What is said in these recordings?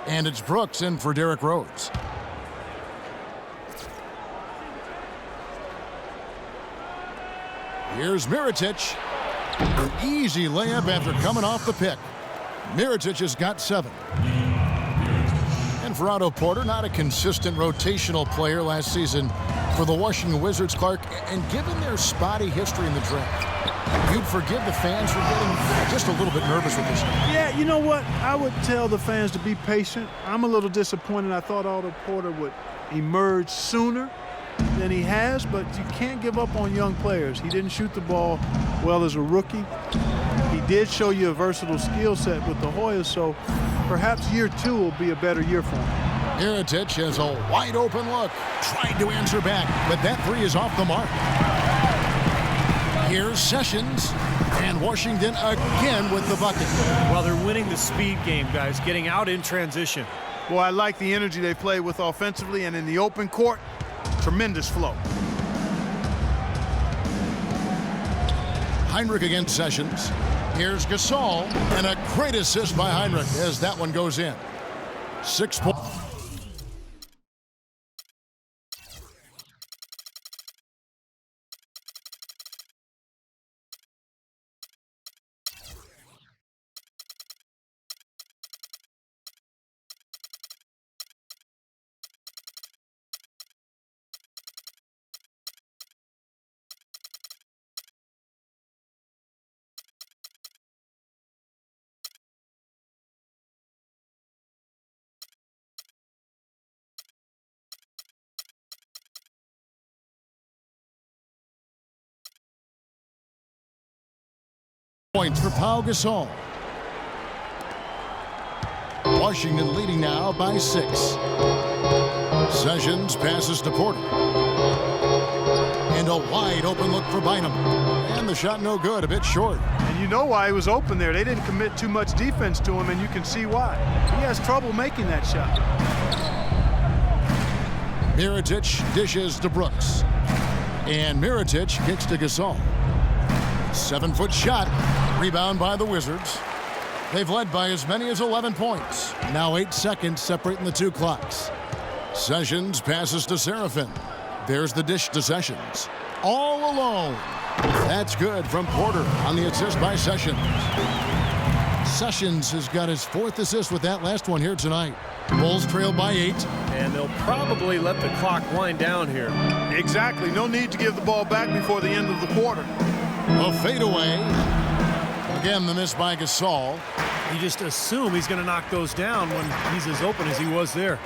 And it's Brooks in for Derrick Rose. Here's Mirotic. An easy layup after coming off the pick. Mirotic has got 7. And for Otto Porter, not a consistent rotational player last season for the Washington Wizards, Clark. And given their spotty history in the draft, you'd forgive the fans for getting just a little bit nervous with this. Yeah, you know what? I would tell the fans to be patient. I'm a little disappointed. I thought Otto Porter would emerge sooner than he has, but you can't give up on young players. He didn't shoot the ball well as a rookie. He did show you a versatile skill set with the Hoyas, so perhaps year 2 will be a better year for him. Mirotic has a wide open look, tried to answer back, but that 3 is off the mark. Here's Sessions, and Washington again with the bucket. Well, they're winning the speed game, guys, getting out in transition. Boy, I like the energy they play with offensively, and in the open court, tremendous flow. Hinrich against Sessions. Here's Gasol, and a great assist by Hinrich as that one goes in. 6 points. Points for Pau Gasol. Washington leading now by 6. Sessions passes to Porter. And a wide open look for Bynum. And the shot no good, a bit short. And you know why he was open there. They didn't commit too much defense to him, and you can see why. He has trouble making that shot. Mirotic dishes to Brooks. And Mirotic kicks to Gasol. 7-foot shot. Rebound by the Wizards. They've led by as many as 11 points. Now 8 seconds separating the 2 clocks. Sessions passes to Serafin. There's the dish to Sessions. All alone. That's good from Porter on the assist by Sessions. Sessions has got his 4th assist with that last one here tonight. Bulls trail by 8. And they'll probably let the clock wind down here. Exactly. No need to give the ball back before the end of the quarter. A fadeaway. Again, the miss by Gasol. You just assume he's going to knock those down when he's as open as he was there.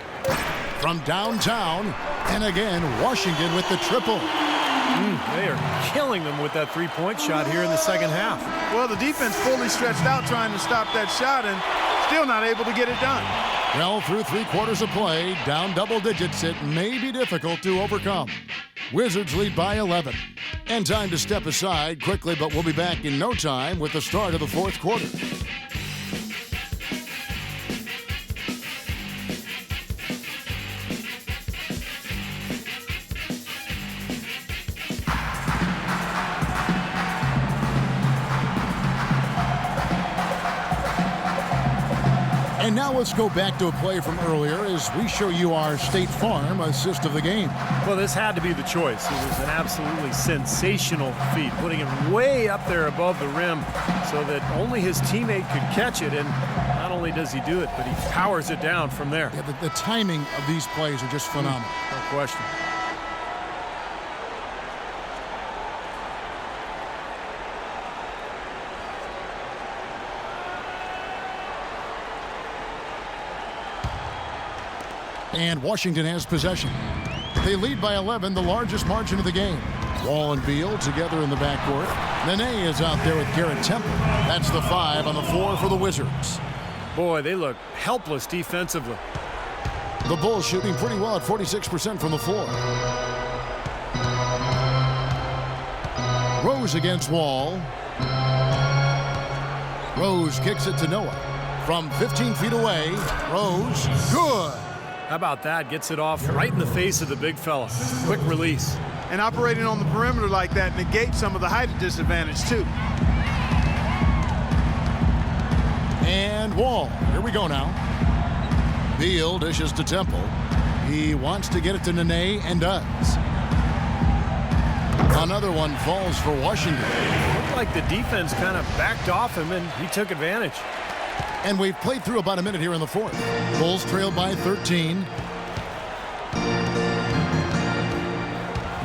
From downtown, and again, Washington with the triple. They are killing them with that 3-point shot here in the second half. Well, the defense fully stretched out trying to stop that shot and still not able to get it done. Well, through 3 quarters of play, down double digits, it may be difficult to overcome. Wizards lead by 11. And time to step aside quickly, but we'll be back in no time with the start of the 4th quarter. And now let's go back to a play from earlier as we show you our State Farm assist of the game. Well, this had to be the choice. It was an absolutely sensational feat, putting it way up there above the rim so that only his teammate could catch it. And not only does he do it, but he powers it down from there. Yeah, the timing of these plays are just phenomenal. No question. And Washington has possession. They lead by 11, the largest margin of the game. Wall and Beal together in the backcourt. Nene is out there with Garrett Temple. That's the 5 on the floor for the Wizards. Boy, they look helpless defensively. The Bulls shooting pretty well at 46% from the floor. Rose against Wall. Rose kicks it to Noah. From 15 feet away, Rose, good. How about that? Gets it off right in the face of the big fella. Quick release. And operating on the perimeter like that negates some of the height disadvantage, too. And Wall. Here we go now. Beal dishes to Temple. He wants to get it to Nene and does. Another one falls for Washington. Looked like the defense kind of backed off him, and he took advantage. And we've played through about a minute here in the fourth. Bulls trail by 13.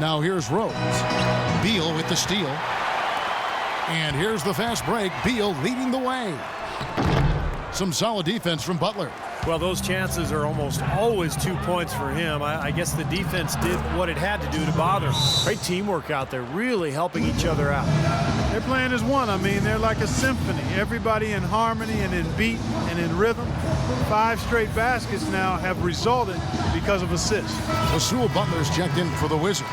Now here's Rose. Beal with the steal. And here's the fast break. Beal leading the way. Some solid defense from Butler. Well, those chances are almost always 2 points for him. I guess the defense did what it had to do to bother him. Great teamwork out there, really helping each other out. They're playing as one. I mean, they're like a symphony. Everybody in harmony and in beat and in rhythm. 5 straight baskets now have resulted because of assists. Rasul Butler's checked in for the Wizards.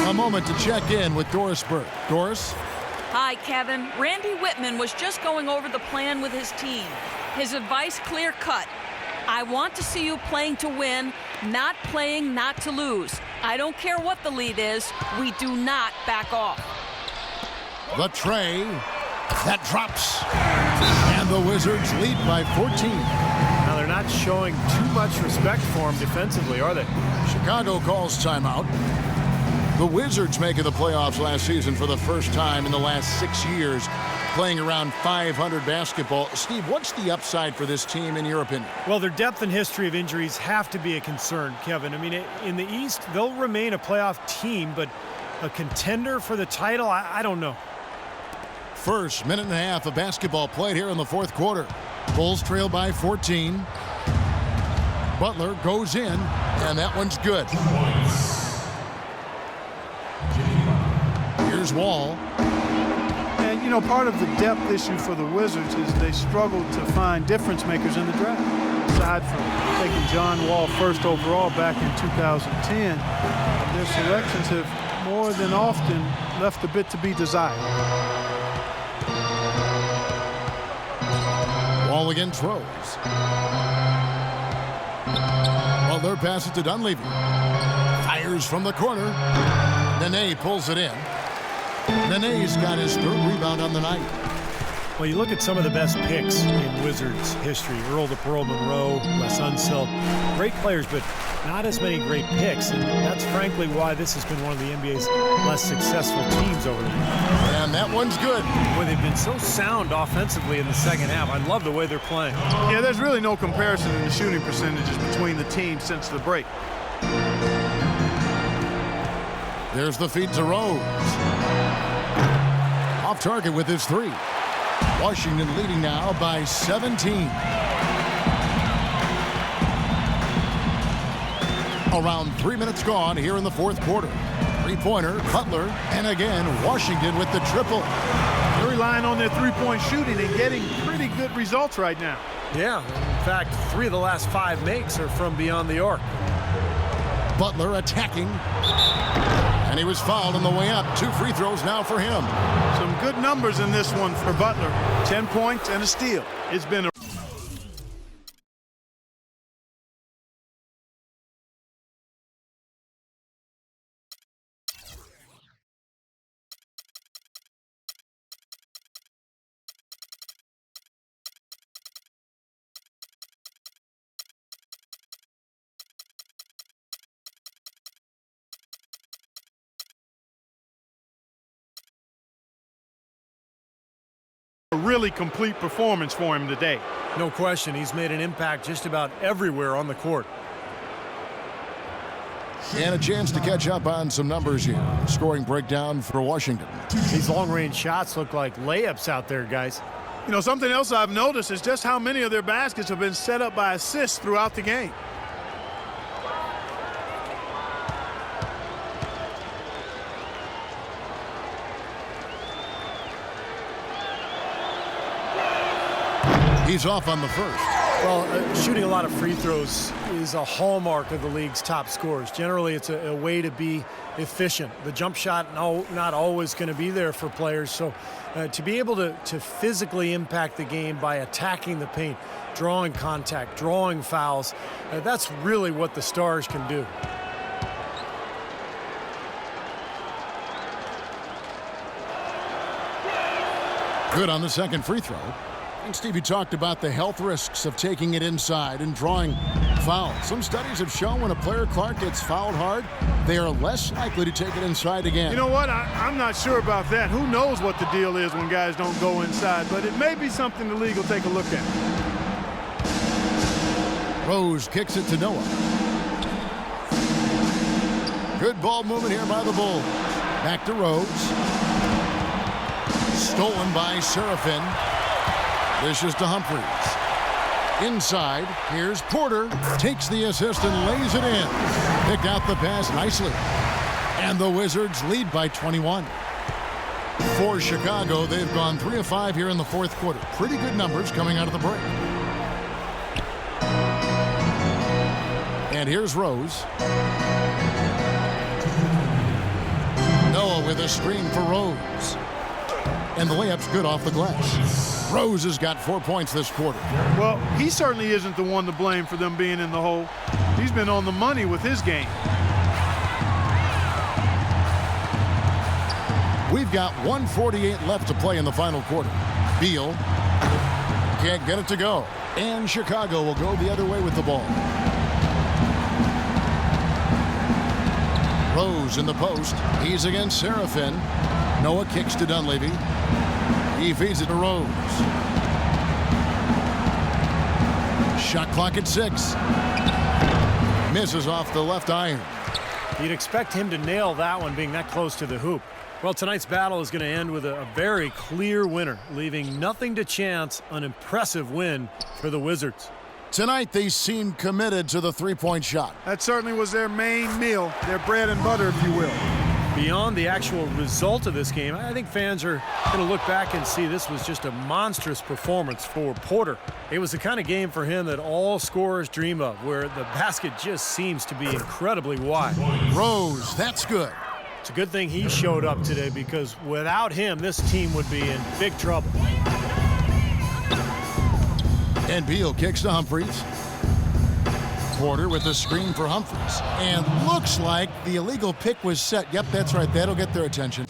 A moment to check in with Doris Burke. Doris? Hi, Kevin. Randy Whitman was just going over the plan with his team. His advice clear-cut. I want to see you playing to win, not playing not to lose. I don't care what the lead is. We do not back off. The tray. That drops. And the Wizards lead by 14. Now, they're not showing too much respect for him defensively, are they? Chicago calls timeout. The Wizards making the playoffs last season for the first time in the last 6 years, playing around 500 basketball. Steve, what's the upside for this team in your opinion? Well, their depth and history of injuries have to be a concern, Kevin. I mean, in the East, they'll remain a playoff team, but a contender for the title, I don't know. First minute and a half of basketball played here in the fourth quarter. Bulls trail by 14. Butler goes in, and that one's good. Here's Wall. And, you know, part of the depth issue for the Wizards is they struggled to find difference makers in the draft. Aside from taking John Wall first overall back in 2010, their selections have more than often left a bit to be desired. Wall against Rose. Butler passes to Dunleavy. Fires from the corner. Nene pulls it in. Nene's got his 3rd rebound on the night. Well, you look at some of the best picks in Wizards history. Earl to Pearl Monroe, Les Unseld. Great players, but not as many great picks. And that's frankly why this has been one of the NBA's less successful teams over the years. And that one's good. Boy, they've been so sound offensively in the second half. I love the way they're playing. Yeah, there's really no comparison in the shooting percentages between the teams since the break. There's the feed to Rose. Off target with his 3. Washington leading now by 17. Around 3 minutes gone here in the fourth quarter. 3-pointer, Butler, and again, Washington with the triple. They're relying on their three-point shooting and getting pretty good results right now. Yeah, in fact, 3 of the last 5 makes are from beyond the arc. Butler attacking. And he was fouled on the way up. 2 free throws now for him. Some good numbers in this one for Butler. 10 points and a steal. It's been a really complete performance for him today. No question, he's made an impact just about everywhere on the court. And a chance to catch up on some numbers here. Scoring breakdown for Washington. These long-range shots look like layups out there, guys. You know, something else I've noticed is just how many of their baskets have been set up by assists throughout the game. He's off on the first. Well, shooting a lot of free throws is a hallmark of the league's top scorers. Generally, it's a way to be efficient. The jump shot, not always going to be there for players. So to be able to physically impact the game by attacking the paint, drawing contact, drawing fouls, that's really what the Stars can do. Good on the second free throw. And Stevie talked about the health risks of taking it inside and drawing Foul. Some studies have shown when a player, Clark, gets fouled hard, they are less likely to take it inside again. You know what? I'm not sure about that. Who knows what the deal is when guys don't go inside, but it may be something the league will take a look at. Rose kicks it to Noah. Good ball movement here by the Bulls. Back to Rose. Stolen by Seraphin. Dishes to Humphries. Inside, here's Porter. Takes the assist and lays it in. Picked out the pass nicely. And the Wizards lead by 21. For Chicago, they've gone 3 of 5 here in the fourth quarter. Pretty good numbers coming out of the break. And here's Rose. Noah with a screen for Rose. And the layup's good off the glass. Rose has got 4 points this quarter. Well, he certainly isn't the one to blame for them being in the hole. He's been on the money with his game. We've got 1:48 left to play in the final quarter. Beal can't get it to go. And Chicago will go the other way with the ball. Rose in the post. He's against Seraphin. Noah kicks to Dunleavy. He feeds it to Rose. Shot clock at 6. Misses off the left iron. You'd expect him to nail that one being that close to the hoop. Well, tonight's battle is going to end with a very clear winner, leaving nothing to chance. An impressive win for the Wizards. Tonight, they seem committed to the three-point shot. That certainly was their main meal, their bread and butter, if you will. Beyond the actual result of this game, I think fans are going to look back and see this was just a monstrous performance for Porter. It was the kind of game for him that all scorers dream of, where the basket just seems to be incredibly wide. Rose, that's good. It's a good thing he showed up today, because without him, this team would be in big trouble. And Beal kicks to Humphries. Porter with the screen for Humphries. And looks like the illegal pick was set. Yep, that's right. That'll get their attention.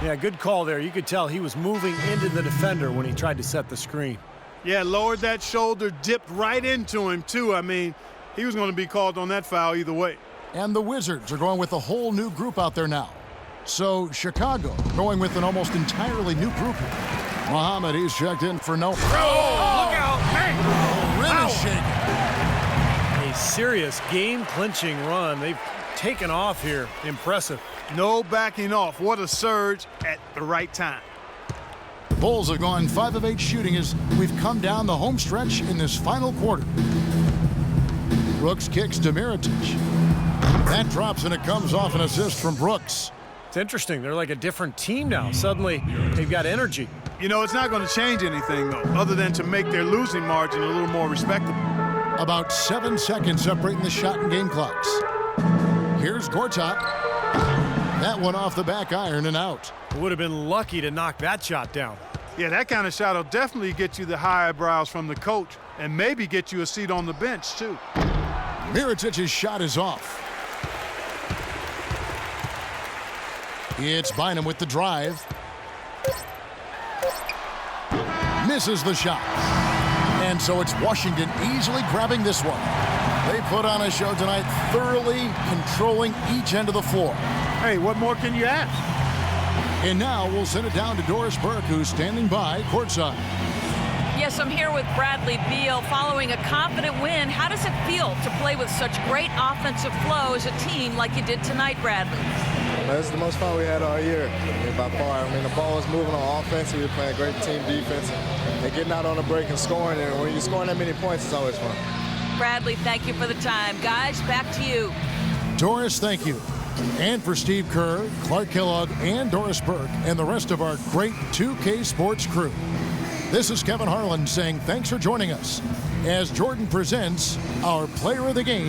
Yeah, good call there. You could tell he was moving into the defender when he tried to set the screen. Yeah, lowered that shoulder, dipped right into him, too. I mean, he was going to be called on that foul either way. And the Wizards are going with a whole new group out there now. So Chicago going with an almost entirely new group here. Muhammad, he's checked in for no. Oh, look out! The rim is shaking. A serious game-clinching run. They've taken off here. Impressive. No backing off. What a surge at the right time. Bulls have gone 5 of 8 shooting as we've come down the home stretch in this final quarter. Brooks kicks to Mirotic. That drops and it comes off an assist from Brooks. It's interesting. They're like a different team now. Suddenly, they've got energy. You know, it's not going to change anything, though, other than to make their losing margin a little more respectable. About 7 seconds separating the shot and game clocks. Here's Gortat. That one off the back iron and out. Would have been lucky to knock that shot down. Yeah, that kind of shot will definitely get you the high eyebrows from the coach and maybe get you a seat on the bench, too. Mirotic's shot is off. It's Bynum with the drive. Misses the shot. And so it's Washington easily grabbing this one. They put on a show tonight, thoroughly controlling each end of the floor. Hey, what more can you ask? And now we'll send it down to Doris Burke, who's standing by courtside. Yes, I'm here with Bradley Beal following a confident win. How does it feel to play with such great offensive flow as a team like you did tonight, Bradley? This is the most fun we had all year, by far. I mean, the ball was moving on offense. We were playing great team defense and getting out on the break and scoring. And when you're scoring that many points, it's always fun. Bradley, thank you for the time. Guys, back to you. Doris, thank you. And for Steve Kerr, Clark Kellogg, and Doris Burke, and the rest of our great 2K Sports crew. This is Kevin Harlan saying thanks for joining us as Jordan presents our Player of the Game.